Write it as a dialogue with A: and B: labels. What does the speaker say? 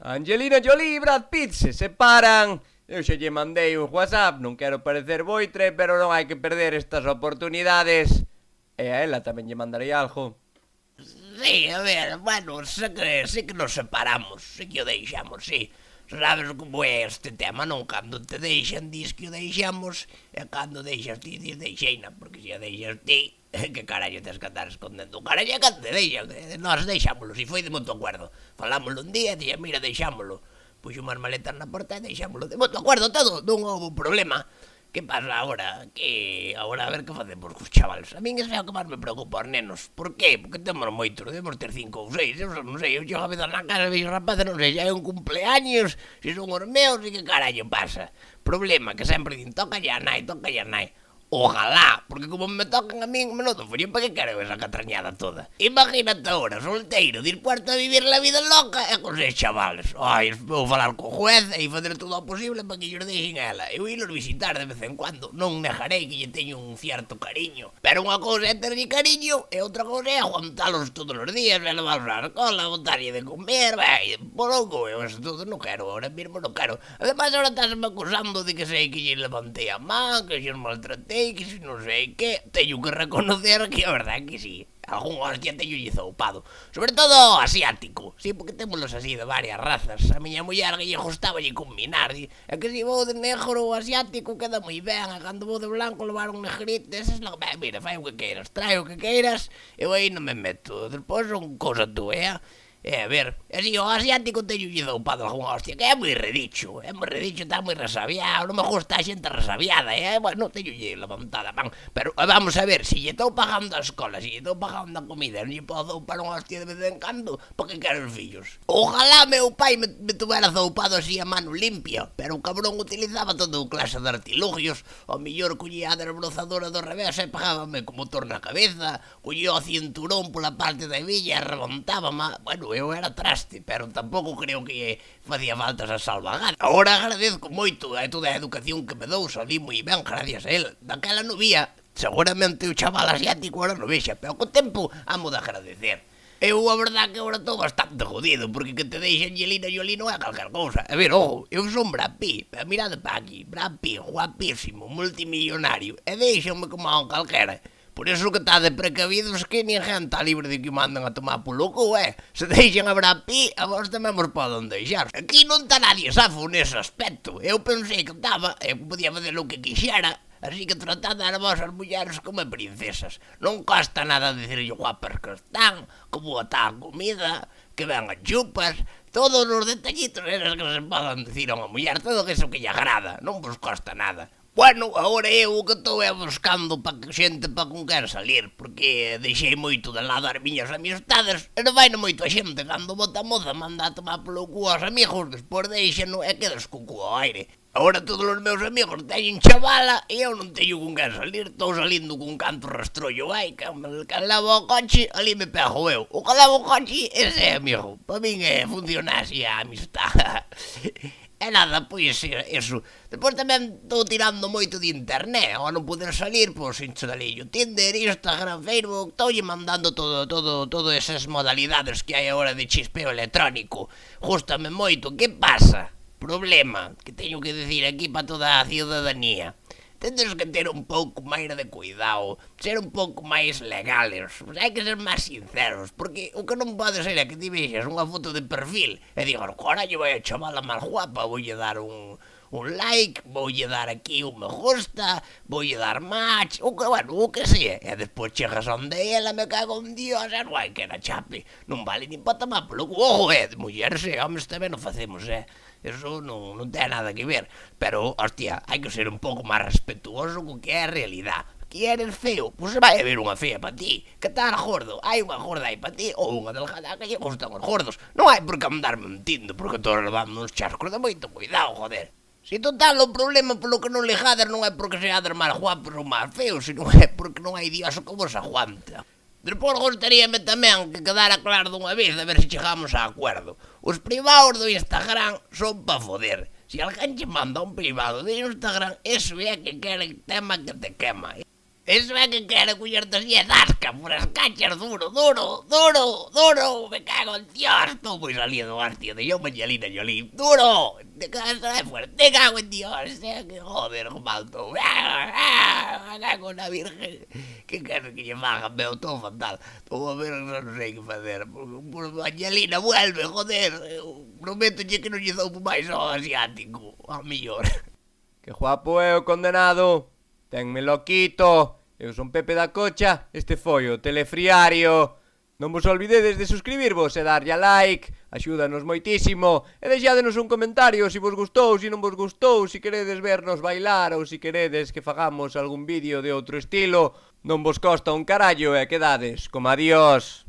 A: Angelina Jolie e Brad Pitt se separan. Eu xa lle mandei un WhatsApp, non quero parecer boitre, pero non hai que perder estas oportunidades. E a ela tamén lle mandarei algo.
B: Sí, a ver, bueno, sí que nos separamos, sí que o deixamos, sí. Sabes como é este tema, non? Cando te deixan, dis que o deixamos, e cando deixas ti, dis deixeina, porque se a deixas ti, que carallo tens que andar escondendo? Carallo é cando te deixan, nós deixámoslo, si foi de moito acuerdo. Falámoslo un día e dixen, mira, deixámoslo. Puxo unhas maletas na porta e deixámoslo de moito acuerdo todo, non houve problema. Que pasa agora? Que agora a ver que facemos cos chavales. A min é o que máis me preocupa os nenos. Por qué? Porque temos moitos, debemos ter 5 ou 6. Eu non sei, eu chego a ver na casa e rapaces, non sei, xa é un cumpleaños, se son os meus, e que carallo pasa. Problema, que sempre din, toca ya nai, toca ya nai. Ojalá, porque como me tocan a min, menudo frío, para que quero esa catrañada toda? Imagínate ahora, solteiro, dispuesto a vivir la vida loca e con 6 chavales. Ai, vou falar co juez e fazer todo o posible para que lles deixen ela. Eu ilos visitar de vez en cuando, non negarei que lle teño un cierto cariño. Pero unha cousa é terlle cariño e outra cousa é aguantalos todos os días, e levarlos á escola, botarlle de comer, vai, por louco, eu eso todo non quero, ahora mesmo non quero. Ademais, ahora estás-me acusando de que sei que lle levantei a man, que lle maltratei, que si non sei que, teño que reconocer que a verdade que sí, algún hostia teño lle zoupado, sobre todo asiático, sí, porque témolos así de varias razas. A miña muller que lle gustaba lle combinar, e que si vou de negro ou asiático queda moi ben, e cando vou de blanco levar un negrito, esas lo ben, mira, fai o que queiras, trae o que queiras, eu aí non me meto, despois son cousa túa, a ver, así o asiático teño lle doupado algún hostia, que é moi redicho, está moi resabiado, non me gusta a xente resabiada, bueno, teño lle levantada, man, pero vamos a ver, se lle estou pagando a escola, se lle estou pagando a comida, non lle podo doupar un hostia de vez en cando, porque quero os fillos. Ojalá meu pai me tuvera zoupado así a mano limpia, pero o cabrón utilizaba todo clase de artilugios, o millor collía a desbrozadora do revés e pegábame como motor na cabeza, collía o cinturón pola parte da hebilla e remontábame, bueno, eu era traste, pero tampouco creo que facía falta esa salvagada. Agora agradezco moito a toda a educación que me dou, salí moi ben gracias a él. Daquela non vía, seguramente o chaval asiático ahora non vexa, pero co tempo amo de agradecer. Eu a verdade que agora estou bastante jodido, porque que te deixa Angelina Jolie non é calquer cousa. A ver, ojo, eu son Brad Pitt, mirade pa aquí, Brad Pitt, guapísimo, multimillonario, e deixanme como a un calquera. Por iso que está de precavidos que ninguén está libre de que o manden a tomar polo cu, Se deixan a Brad Pitt, a vos tamén vos poden deixar. Aquí non está nadie safo nese aspecto. Eu pensei que estaba, eu podía fazer o que quixera, así que tratad a vosas mulleres como princesas. Non costa nada dicirlle guapas que están, como está a comida, que vengan chupas, todos os detallitos eres que se poden dicir a unha muller, todo eso que lle agrada, non vos costa nada. Bueno, agora eu o que estou buscando para que xente para con quen salir, porque deixei moito de lado as miñas amistades, e non vai moito a xente, cando bota a moza manda a tomar polo cu aos amigos, despois deixano e quedas co cu ao aire. Agora todos os meus amigos teñen chavala e eu non teño con quen salir, estou salindo con canto rastrollo, vai, que leva o coche, ali me pego eu. O que leva o coche, ese é amigo, para min funciona así a amistad. E nada, pois eso. Depois tamén estou tirando moito de internet. Agora non poder salir, pois instalei o Tinder, Instagram, Facebook. Estou lle mandando todo esas modalidades que hai agora de chispeo electrónico. Gústame moito. Que pasa? Problema que teño que decir aquí para toda a ciudadanía. Tendes que ter un pouco máis de cuidado, ser un pouco máis legales, hai que ser máis sinceros, porque o que non pode ser é que ti vexas unha foto de perfil e digas, carallo, vai a chavala máis guapa, voulle dar un like, voulle dar aquí un me gusta, voulle dar match, o que sea, e despois chegas onde ela, me cago en Dios, e non hai que na chape, non vale nin para tomar polo ojo, de mulleres e homes tamén non facemos, Eso non ten nada que ver. Pero, hostia, hai que ser un pouco máis respetuoso co que é a realidad. Que eres feo, pois vai haber unha fea para ti. Que estás gordo, hai unha gorda aí para ti. Ou unha delgada que lle gustan os gordos. Non hai por que andar mentindo, porque todos levamos uns chascos de moito cuidado, joder. Si total o problema polo que non ligades non é porque seades máis guapos ou máis feos, sino é porque non hai Dios que vos aguanta. Despois gostaríame tamén que quedara claro dunha vez, a ver se chegamos a acuerdo. Os privados do Instagram son pa foder. Se alguén che manda un privado de Instagram, eso é que quere tema que te quema. Eso é que quere collerte así e zasca por as cachas duro, me cago en Dios. Estou moi salido, hostia, de yo Angelina Jolie, duro, te cago en Dios, que joder, como alto, me cago na virgen, que queres que lle faga, meu, estou fatal, estou a ver, non sei que facer, por Angelina, vuelve, joder, prometo que non lle dou máis ao asiático, ao millor.
A: Que guapo é o condenado. Tenme loquito. Eu son Pepe da Cocha. Este foi o Telefriario. Non vos olvidedes de suscribirvos e darlle a like. Axúdanos moitísimo. E deixádenos un comentario se vos gustou, se non vos gustou, se queredes vernos bailar ou se queredes que fagamos algún vídeo de outro estilo. Non vos costa un carallo e quedades como adiós.